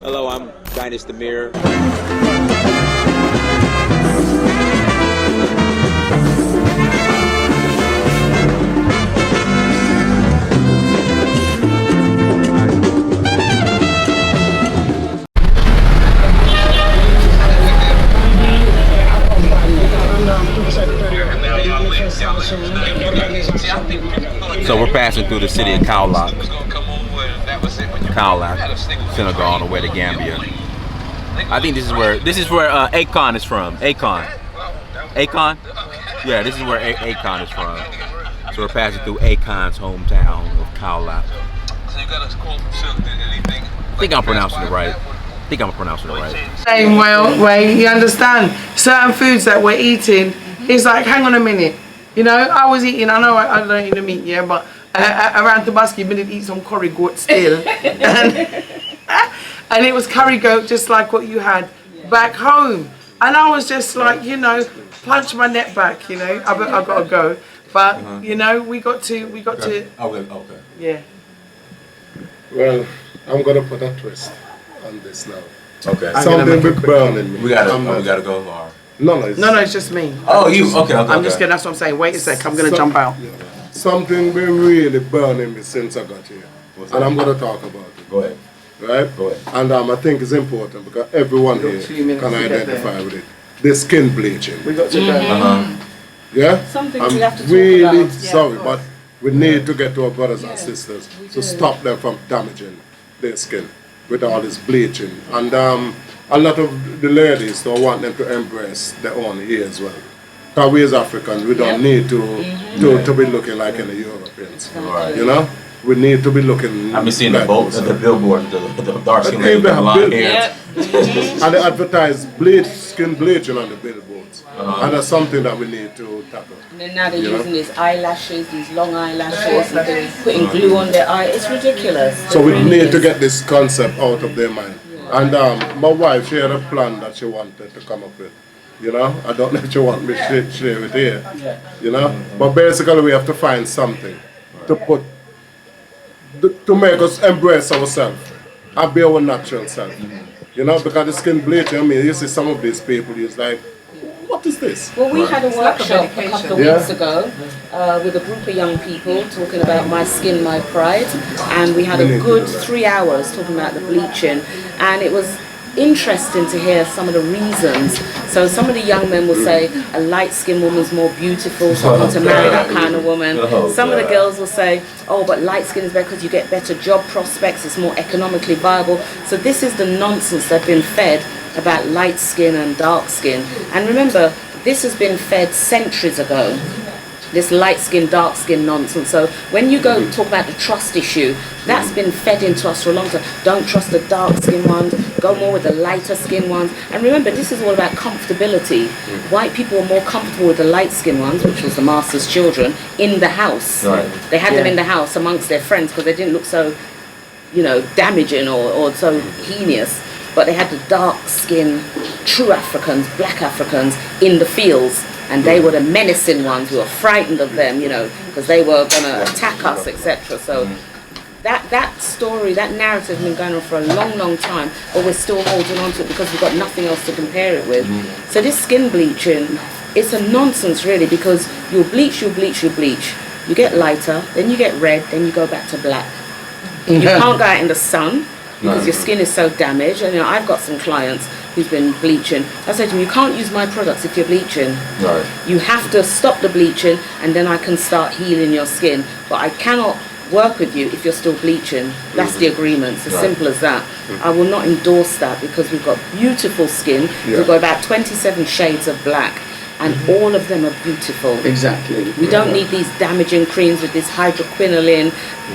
Hello, I'm Dinus the Mirror. So we're passing through the city of Cowlock, Senegal on the way to Gambia. I think this is where Akon is from. Akon? Yeah, this is where Akon is from. So we're passing through Akon's hometown of Cowlock. I think I'm pronouncing it right. Same way, you understand? Certain foods that we're eating, it's like, hang on a minute. You know, I was eating, I know I don't eat the meat, yeah, but around Tabasco, you did eat some curry goat still. And it was curry goat just like what you had back home. And I was just like, you know, punch my neck back, you know, I've got to go. But, you know, we got to. Okay. Yeah. Well, I'm going to put a twist on this now. Okay. Something with brown in me. We gotta go, or? No, it's just me. Oh, you? Okay. I'm just gonna, that's what I'm saying. Wait a sec, I'm gonna jump out. Yeah. Something been really burning me since I got here. And I'm gonna talk about it. Go ahead. Right? Go ahead. And I think it's important because everyone here can identify with it. The skin bleaching. We got to go. Yeah? Something I'm we have to talk really about. sorry, but we need to get to our brothers and sisters to stop them from damaging their skin with all this bleaching. And a lot of the ladies don't want them to embrace their own hair as well. Because we as Africans, we don't need to be looking like any Europeans. Right. You know? We need to be looking. I've been seeing the billboard, the dark skin They lady with the blonde hair. Yeah. And they advertise skin bleaching on the billboards. And that's something that we need to tackle. And then now they're using these eyelashes, these long eyelashes, and they're putting glue on their eye. It's ridiculous. So we need to get this concept out of their mind. And my wife, she had a plan that she wanted to come up with. You know, I don't know if she wants me to share it here. You know, but basically we have to find something to put, to make us embrace ourselves and be our natural self. You know, because the skin bleaching, I mean, you see some of these people, it's like, what is this? Well, we had a workshop a couple of weeks ago with a group of young people talking about my skin, my pride, and we had a good 3 hours talking about the bleaching, and it was interesting to hear some of the reasons. So some of the young men will say a light-skinned woman's more beautiful, so I want to marry that kind of woman. Some of the girls will say, oh, but light skin is better because you get better job prospects, it's more economically viable. So this is the nonsense that's been fed about light skin and dark skin. And remember, this has been fed centuries ago, this light skin, dark skin nonsense. So when you go talk about the trust issue, that's been fed into us for a long time. Don't trust the dark skin ones, go more with the lighter skin ones. And remember, this is all about comfortability. White people were more comfortable with the light skin ones, which was the master's children, in the house. They had them in the house amongst their friends because they didn't look so, you know, damaging or so heinous. But they had the dark skin, true Africans, black Africans in the fields. And they were the menacing ones. We were frightened of them, you know, because they were going to attack us, etc. So that story, that narrative has been going on for a long, long time, but we're still holding on to it because we've got nothing else to compare it with. So this skin bleaching, it's a nonsense really, because you bleach. You get lighter, then you get red, then you go back to black. You can't go out in the sun because your skin is so damaged. And you know, I've got some clients who's been bleaching. I said to him, you can't use my products if you're bleaching. You have to stop the bleaching and then I can start healing your skin. But I cannot work with you if you're still bleaching. That's the agreement. It's as simple as that. I will not endorse that because we've got beautiful skin. We've got about 27 shades of black. And all of them are beautiful. Exactly. We don't need these damaging creams with this hydroquinone.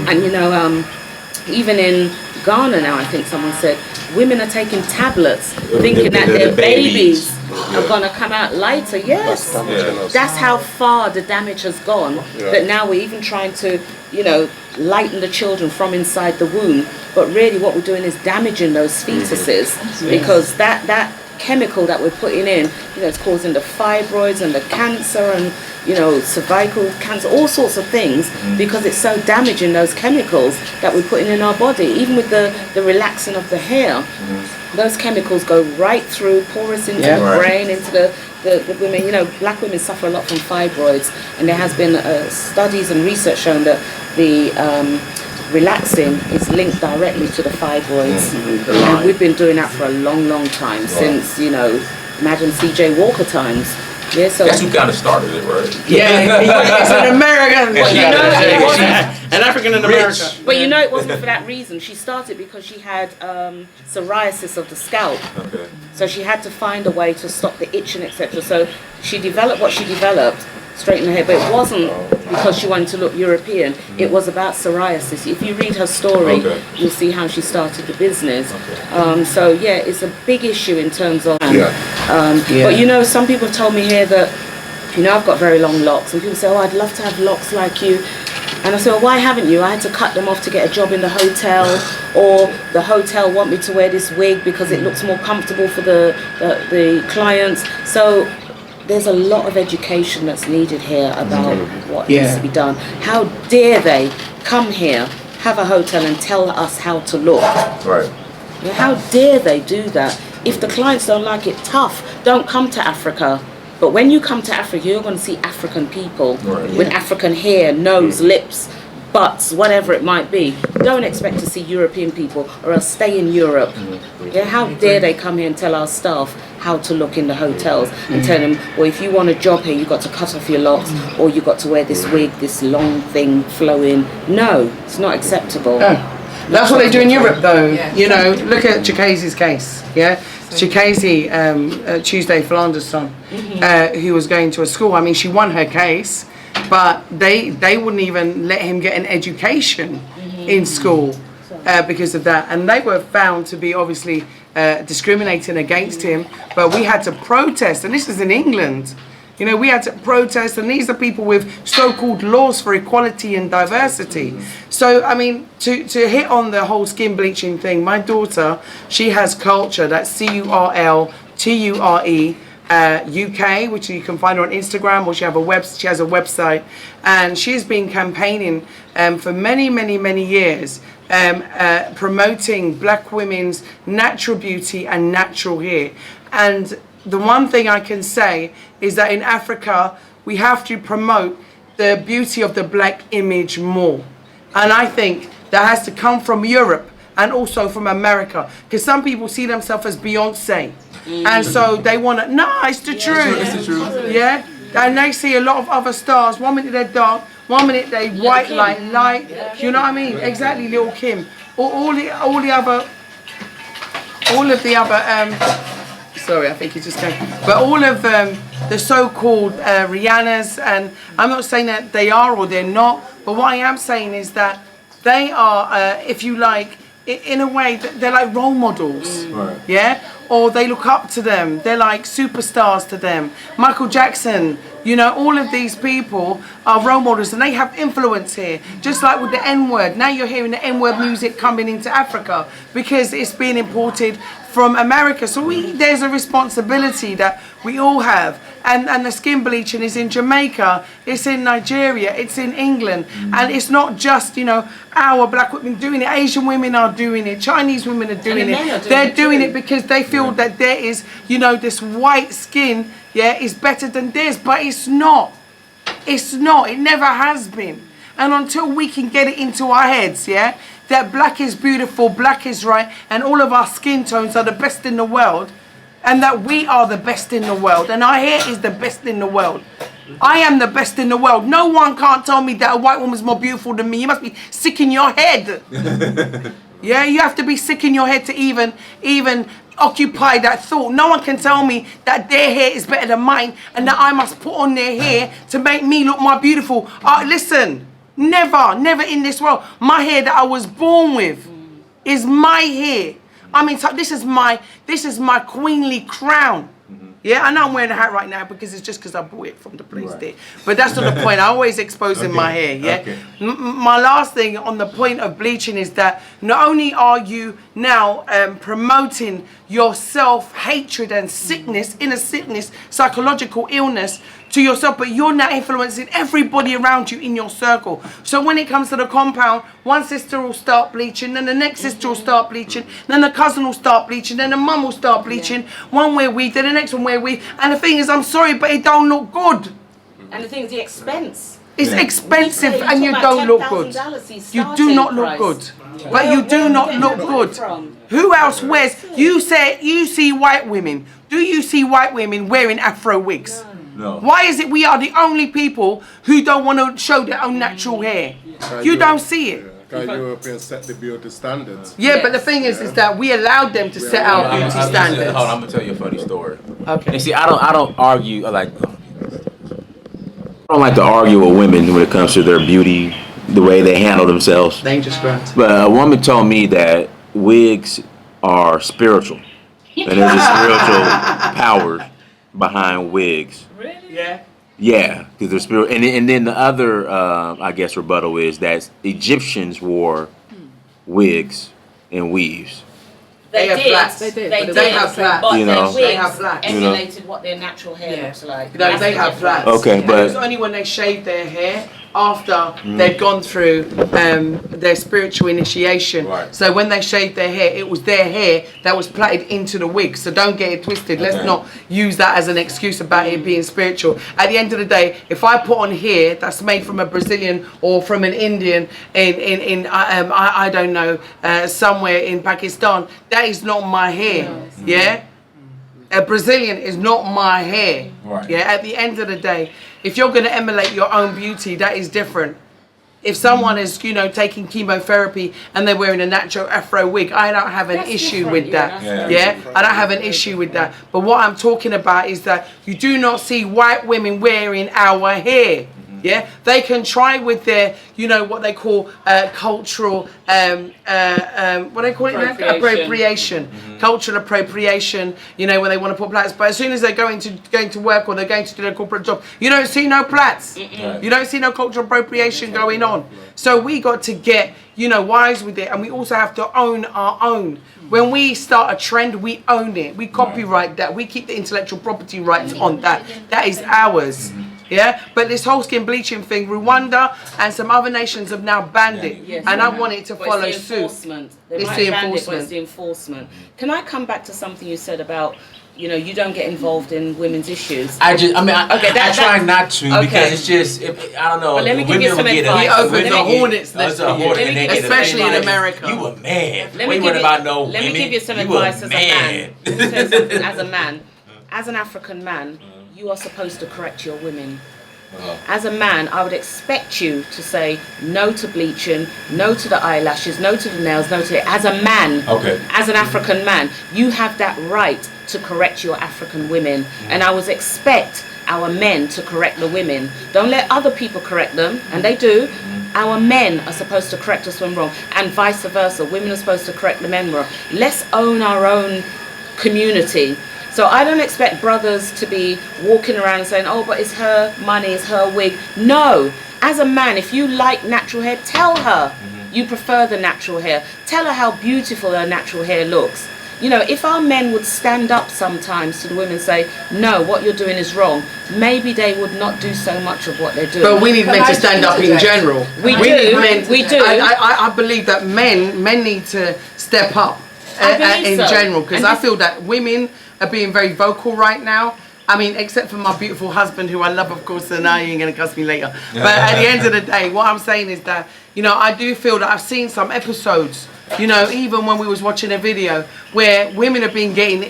And you know, even in Ghana now, I think someone said, women are taking tablets thinking that their babies are going to come out lighter. Yes, that's how far the damage has gone, that now we're even trying to, you know, lighten the children from inside the womb. But really what we're doing is damaging those fetuses, because that chemical that we're putting in, you know, it's causing the fibroids and the cancer and cervical cancer, all sorts of things, because it's so damaging, those chemicals that we're putting in our body. Even with the relaxing of the hair, those chemicals go right through, porous into the brain, into the women. Black women suffer a lot from fibroids, and there has been studies and research shown that the relaxing is linked directly to the fibroids. And we've been doing that for a long, long time, since, imagine CJ Walker times. Yeah, so Guess who kind of started it, right? Yeah, it's an American. But it wasn't, an African in America. but it wasn't for that reason. She started because she had psoriasis of the scalp. Okay. So she had to find a way to stop the itching, etc. So she developed what she developed, straighten her hair, but it wasn't because she wanted to look European. It was about psoriasis. If you read her story, you'll see how she started the business. So yeah, it's a big issue in terms of. But some people told me here that I've got very long locks, and people say, "Oh, I'd love to have locks like you." And I said, "Well, why haven't you?" I had to cut them off to get a job in the hotel, or the hotel want me to wear this wig because it looks more comfortable for the clients. So there's a lot of education that's needed here about what needs to be done. How dare they come here, have a hotel, and tell us how to look? Right. How dare they do that? If the clients don't like it, tough. Don't come to Africa. But when you come to Africa, you're going to see African people with African hair, nose, lips, butts, whatever it might be. Don't expect to see European people, or else stay in Europe. How dare they come here and tell our staff how to look in the hotels, and tell them, well, if you want a job here, you've got to cut off your locks, or you've got to wear this wig, this long thing flowing. No, it's not acceptable. That's what they do in Europe, though. Look at Chikazi's case. Chikazi, Tuesday Flanders' son, who was going to a school. I mean, she won her case, but they wouldn't even let him get an education in school because of that. And they were found to be obviously discriminating against him. But we had to protest, and this is in England. We had to protest, and these are people with so-called laws for equality and diversity. So, I mean, to hit on the whole skin bleaching thing, my daughter, she has Culture, that's CURLTURE, UK, which you can find her on Instagram, or she has a website, and she's been campaigning for many, many, many years, promoting black women's natural beauty and natural hair. And the one thing I can say is that in Africa, we have to promote the beauty of the black image more. And I think that has to come from Europe and also from America. Because some people see themselves as Beyonce. And so they want to, no, it's the truth. It's the truth. Yeah? And they see a lot of other stars. 1 minute they're dark, 1 minute they white like light. You know what I mean? Exactly, Lil' Kim. All of the other, sorry, I think he just came. But all of the so-called Rihannas, and I'm not saying that they are or they're not, but what I am saying is that they are, if you like, in a way, they're like role models, or they look up to them. They're like superstars to them. Michael Jackson, all of these people are role models, and they have influence here. Just like with the N-word, now you're hearing the N-word music coming into Africa because it's being imported from America. So there's a responsibility that we all have. And the skin bleaching is in Jamaica, it's in Nigeria, it's in England. And it's not just, our black women doing it. Asian women are doing it. Chinese women are doing it. They're doing it because they feel that there is, this white skin, is better than theirs. But it's not. It's not. It never has been. And until we can get it into our heads, that black is beautiful, black is right, and all of our skin tones are the best in the world, and that we are the best in the world, and our hair is the best in the world. I am the best in the world. No one can't tell me that a white woman's more beautiful than me. You must be sick in your head. You have to be sick in your head to even occupy that thought. No one can tell me that their hair is better than mine, and that I must put on their hair to make me look more beautiful. Listen. Never in this world. My hair that I was born with is my hair. I mean, this is my queenly crown. Yeah, I know I'm wearing a hat right now because it's just because I bought it from the place there. But that's not the point. I always exposing my hair, yeah? Okay. My last thing on the point of bleaching is that not only are you now promoting your self-hatred and sickness, inner sickness, psychological illness to yourself, but you're now influencing everybody around you in your circle. So when it comes to the compound, one sister will start bleaching, then the next sister will start bleaching, then the cousin will start bleaching, then the mum will start bleaching. One wear weave, then the next one wear weave. And the thing is, I'm sorry, but it don't look good. And the thing is, the expense. It's expensive and you don't look good. You do not look good. But you do not look good. Who else wears? You say you see white women. Do you see white women wearing Afro wigs? No. Why is it we are the only people who don't want to show their own natural hair? You don't see it. Because Europeans set the beauty standards. Yeah, but the thing is that we allowed them to set our beauty standards. Hold on, I'm gonna tell you a funny story. Okay. And see, I don't argue like. I don't like to argue with women when it comes to their beauty, the way they handle themselves. Dangerous ground. But a woman told me that wigs are spiritual, and there's a spiritual power behind wigs. Really? Yeah. Yeah, because they're spiritual. And then the other, I guess, rebuttal is that Egyptians wore wigs and weaves. They have did. flats. They did. They have flats. But You their know. wigs They have flats. emulated what their natural hair looks like. No, That's they the have difference. flats. Okay, And but- it's only when they shave their hair after they've gone through their spiritual initiation. Right. So when they shaved their hair, it was their hair that was plaited into the wig. So don't get it twisted. Let's Okay. not use that as an excuse about it being spiritual. At the end of the day, if I put on hair that's made from a Brazilian or from an Indian I don't know, somewhere in Pakistan, that is not my hair. Yeah. A Brazilian is not my hair. Right. Yeah. At the end of the day, if you're going to emulate your own beauty, that is different. If someone is, taking chemotherapy and they're wearing a natural Afro wig, I don't have an That's issue different, with yeah, that. that's Yeah, different. I don't have an issue with that. But what I'm talking about is that you do not see white women wearing our hair. Yeah, they can try with their, what they call cultural, what they call it now? Appropriation. Cultural appropriation. When they want to put plaits, but as soon as they're going to work or they're going to do their corporate job, you don't see no plaits. You don't see no cultural appropriation going on. So we got to get, wise with it, and we also have to own our own. When we start a trend, we own it. We copyright that. We keep the intellectual property rights on that. That is ours. Yeah, but this whole skin bleaching thing, Rwanda and some other nations have now banned it, Yes, and they I have. want it to But follow it's the suit. enforcement. They It's might the have banned it, but enforcement. it's the enforcement. Can I come back to something you said about, you don't get involved in women's issues? I try that- not to okay. because it's just, I don't know. But let me give women you some will get advice. He it. opens Women a get- hornet's nest It's a for you. hornet and they get Especially in offended. America. You a man. Let We me worried give about you, no let me women. give you some You advice a as a man. Let me say something as a man. As an African man, you are supposed to correct your women. As a man, I would expect you to say no to bleaching, no to the eyelashes, no to the nails, no to it. As a man, Okay. as an African man, you have that right to correct your African women. And I would expect our men to correct the women. Don't let other people correct them, and they do. Our men are supposed to correct us when wrong, and vice versa. Women are supposed to correct the men wrong. Let's own our own community. So I don't expect brothers to be walking around saying, oh, but it's her money, it's her wig. No. As a man, if you like natural hair, tell her you prefer the natural hair. Tell her how beautiful her natural hair looks. If our men would stand up sometimes to the women and say, no, what you're doing is wrong, maybe they would not do so much of what they're doing. But we need men to stand up in general. We do. Need men. We do. I believe that men need to step up I believe in so. general, because And I this- feel that women are being very vocal right now. I mean, except for my beautiful husband, who I love, of course, and now you ain't going to cuss me later. But at the end of the day, what I'm saying is that, I do feel that I've seen some episodes, even when we was watching a video where women have been getting,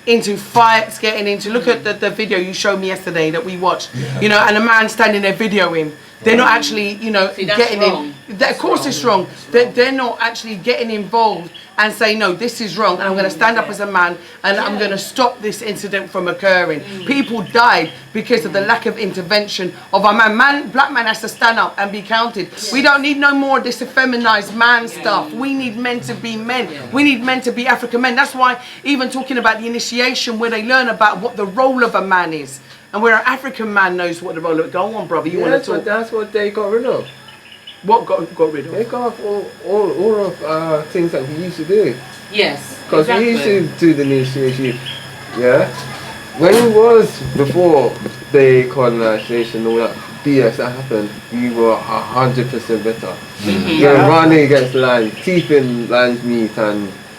into fights, look at the video you showed me yesterday that we watched, and a man standing there videoing, They're not actually, you know, See, that's getting wrong. in. Of course it's wrong. They're not actually getting involved and say, no, this is wrong, and I'm going to stand up as a man, and I'm going to stop this incident from occurring. People died because of the lack of intervention of our man. Black man has to stand up and be counted. We don't need no more this effeminized man stuff. We need men to be men. We need men to be African men. That's why even talking about the initiation, where they learn about what the role of a man is, and where an African man knows what the role of. Go on, brother. You want to talk? That's what they got rid of. What got rid of? They got off all of things that we used to do. Yes. Because exactly. we used to do the initiation, yeah? When it was before the colonization, all that BS that happened, we were 100% better. We were running against land, teeth in lion's meat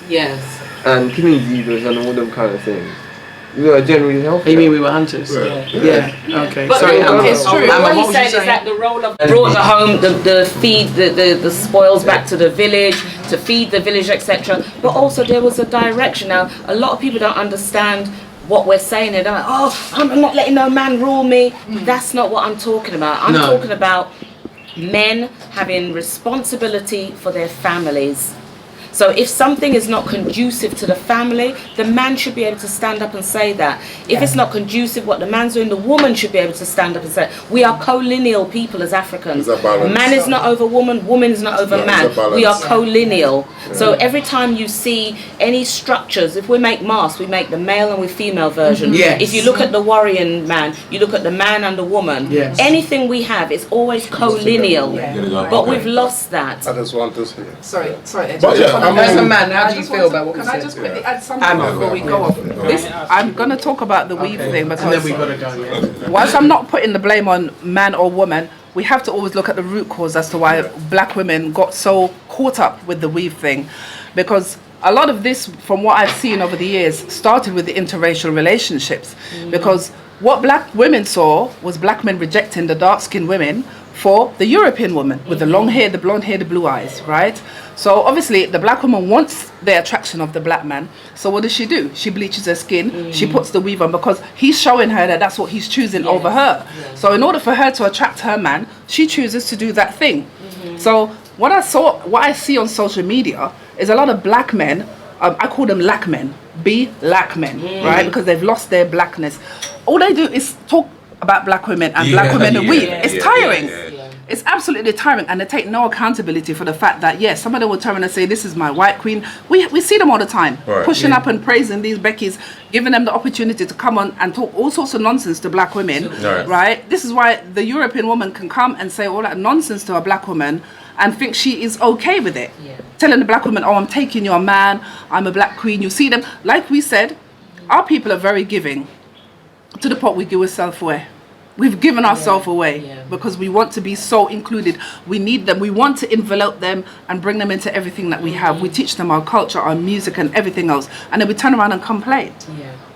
Yes. and killing zebras and all them kind of things. We were generally healthy. You mean we were hunters? Yeah. Okay. But Sorry, no, Emma. it's true. Emma, What what he's was saying you is that the role of brought the home, the feed, the spoils back to the village, to feed the village, etc. But also there was a direction. Now, a lot of people don't understand what we're saying. They're like, oh, I'm not letting no man rule me. That's not what I'm talking about. I'm talking about men having responsibility for their families. So if something is not conducive to the family, the man should be able to stand up and say that. If it's not conducive what the man's doing, the woman should be able to stand up and say, we are colonial people as Africans. It's a balance. Man is not over woman, woman is not over Yeah, man. it's a balance. We are colonial. So every time you see any structures, if we make masks, we make the male and the female version. Yes. If you look at the warrior man, you look at the man and the woman. Yes. Anything we have is always colonial. But we've lost that. I just want to say. Sorry, Ed. But yeah, As a man, how do you just feel want about what we Can I said? just quickly add something Emma. before we go off? This, I'm going to talk about the weave thing And then we because gotta go. Yeah. whilst I'm not putting the blame on man or woman, we have to always look at the root cause as to why black women got so caught up with the weave thing. Because a lot of this, from what I've seen over the years, started with the interracial relationships. Because what black women saw was black men rejecting the dark-skinned women for the European woman with the long hair, the blonde hair, the blue eyes, right? So obviously the black woman wants the attraction of the black man. So what does she do? She bleaches her skin, she puts the weave on because he's showing her that that's what he's choosing over her. So in order for her to attract her man, she chooses to do that thing. So what I see on social media is a lot of black men, I call them lack men, black men, right? Because they've lost their blackness. All they do is talk about black women and black women and weave. It's tiring. It's absolutely tiring, and they take no accountability for the fact that, yes, some of them will turn around and say, this is my white queen. We see them all the time, pushing up and praising these Beckys, giving them the opportunity to come on and talk all sorts of nonsense to black women, right? This is why the European woman can come and say all that nonsense to a black woman and think she is okay with it. Telling the black woman, oh, I'm taking your man, I'm a black queen. You see them, like we said, our people are very giving to the point we give ourselves away. We've given ourselves away because we want to be so included. We need them. We want to envelop them and bring them into everything that we have. We teach them our culture, our music and everything else. And then we turn around and complain. Do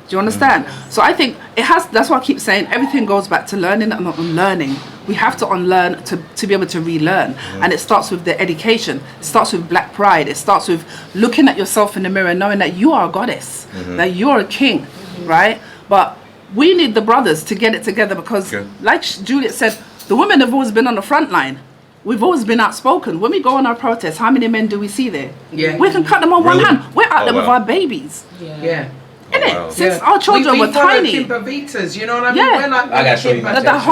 you understand? So I think it has, that's why I keep saying everything goes back to learning and unlearning. We have to unlearn to be able to relearn. And it starts with the education. It starts with black pride. It starts with looking at yourself in the mirror and knowing that you are a goddess, that you're a king, right? But we need the brothers to get it together because, like Juliet said, the women have always been on the front line. We've always been outspoken. When we go on our protests, how many men do we see there? We can cut them on one hand. We're out there with our babies. Innit? Since our children were tiny. We follow Kim Pavitas, you know what I mean? We're like I gotta show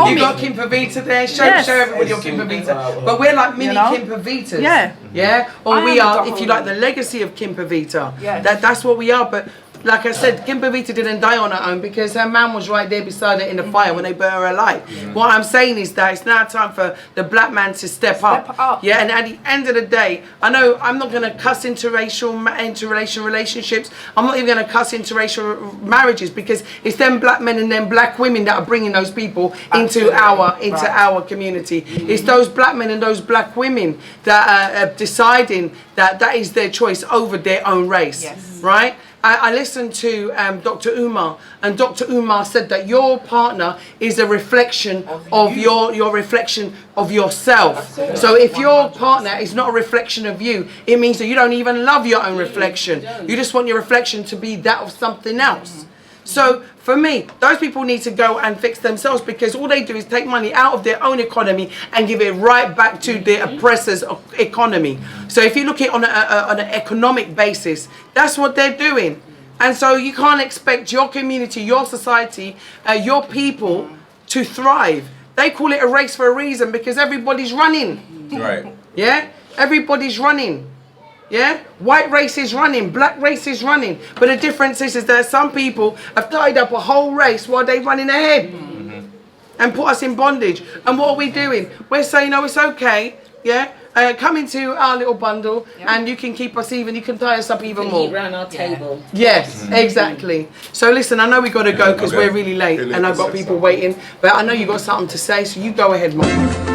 you. You got Kim Pavita there, show everybody your Kim Pavita. But we're like mini Kim Pavitas. Yeah? Or we are, if you like, the legacy of Kim Pavita. That's what we are, but like I said, Kim Pavita didn't die on her own because her man was right there beside her in the fire when they burnt her alive. What I'm saying is that it's now time for the black man to step up. Yeah, and at the end of the day, I know I'm not going to cuss interracial relationships. I'm not even going to cuss interracial marriages because it's them black men and them black women that are bringing those people into our community. It's those black men and those black women that are deciding that that is their choice over their own race, right? I listened to Dr. Umar, and Dr. Umar said that your partner is a reflection of your reflection of yourself. So if your partner is not a reflection of you, it means that you don't even love your own reflection. You just want your reflection to be that of something else. So for me, those people need to go and fix themselves, because all they do is take money out of their own economy and give it right back to the oppressors' economy. So if you look at it on an economic basis, that's what they're doing. And so you can't expect your community, your society, your people to thrive. They call it a race for a reason, because everybody's running. Right. Yeah? Everybody's running. Yeah? White race is running, black race is running. But the difference is that some people have tied up a whole race while they're running ahead and put us in bondage. And what are we doing? We're saying, oh, it's okay. Yeah? Come into our little bundle and you can keep us even, you can tie us up even more. Eat round our table. Yes, exactly. So listen, I know we got to go because we're really late and I've got people waiting. But I know you got something to say, so you go ahead, Mom.